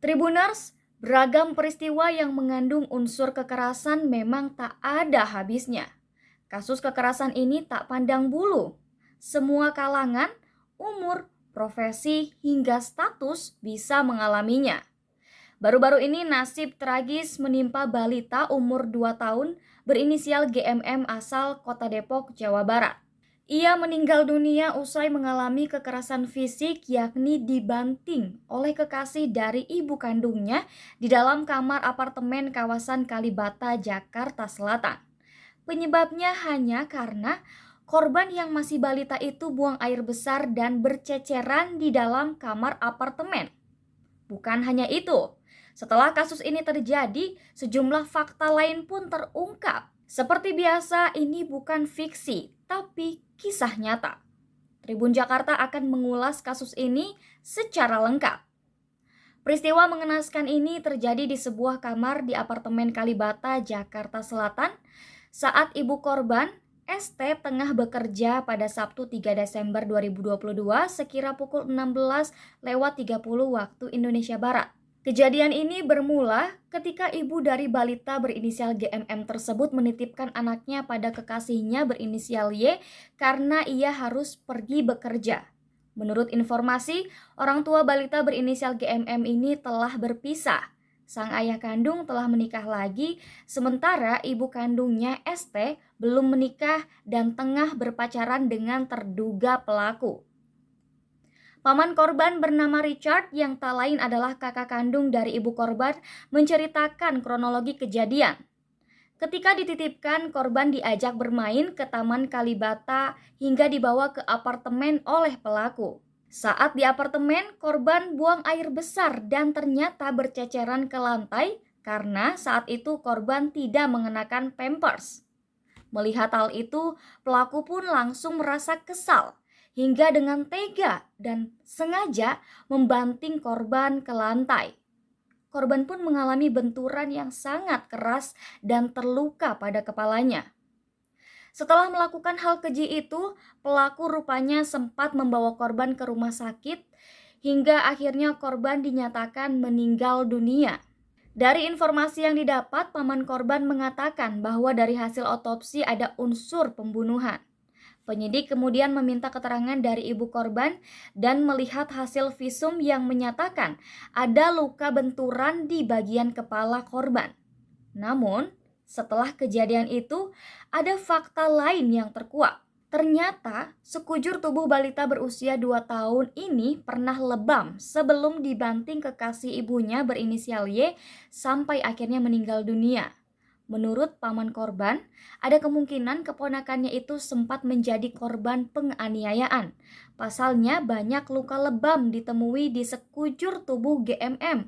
Tribuners, beragam peristiwa yang mengandung unsur kekerasan memang tak ada habisnya. Kasus kekerasan ini tak pandang bulu. Semua kalangan, umur, profesi, hingga status bisa mengalaminya. Baru-baru ini nasib tragis menimpa balita umur 2 tahun berinisial GMM asal Kota Depok, Jawa Barat. Ia meninggal dunia usai mengalami kekerasan fisik, yakni dibanting oleh kekasih dari ibu kandungnya di dalam kamar apartemen kawasan Kalibata, Jakarta Selatan. Penyebabnya hanya karena korban yang masih balita itu buang air besar dan berceceran di dalam kamar apartemen. Bukan hanya itu, setelah kasus ini terjadi, sejumlah fakta lain pun terungkap. Seperti biasa, ini bukan fiksi, tapi kisah nyata. Tribun Jakarta akan mengulas kasus ini secara lengkap. Peristiwa mengenaskan ini terjadi di sebuah kamar di apartemen Kalibata, Jakarta Selatan, saat ibu korban, ST, tengah bekerja pada Sabtu 3 Desember 2022 sekira pukul 16.30 waktu Indonesia Barat. Kejadian ini bermula ketika ibu dari balita berinisial GMM tersebut menitipkan anaknya pada kekasihnya berinisial Y karena ia harus pergi bekerja. Menurut informasi, orang tua balita berinisial GMM ini telah berpisah. Sang ayah kandung telah menikah lagi, sementara ibu kandungnya ST belum menikah dan tengah berpacaran dengan terduga pelaku. Paman korban bernama Richard yang tak lain adalah kakak kandung dari ibu korban menceritakan kronologi kejadian. Ketika dititipkan, korban diajak bermain ke Taman Kalibata hingga dibawa ke apartemen oleh pelaku. Saat di apartemen, korban buang air besar dan ternyata berceceran ke lantai karena saat itu korban tidak mengenakan pampers. Melihat hal itu, pelaku pun langsung merasa kesal hingga dengan tega dan sengaja membanting korban ke lantai. Korban pun mengalami benturan yang sangat keras dan terluka pada kepalanya. Setelah melakukan hal keji itu, pelaku rupanya sempat membawa korban ke rumah sakit hingga akhirnya korban dinyatakan meninggal dunia. Dari informasi yang didapat, paman korban mengatakan bahwa dari hasil otopsi ada unsur pembunuhan. Penyidik kemudian meminta keterangan dari ibu korban dan melihat hasil visum yang menyatakan ada luka benturan di bagian kepala korban. Namun, setelah kejadian itu, ada fakta lain yang terkuak. Ternyata, sekujur tubuh balita berusia 2 tahun ini pernah lebam sebelum dibanting kekasih ibunya berinisial Y sampai akhirnya meninggal dunia. Menurut paman korban, ada kemungkinan keponakannya itu sempat menjadi korban penganiayaan. Pasalnya banyak luka lebam ditemui di sekujur tubuh GMM.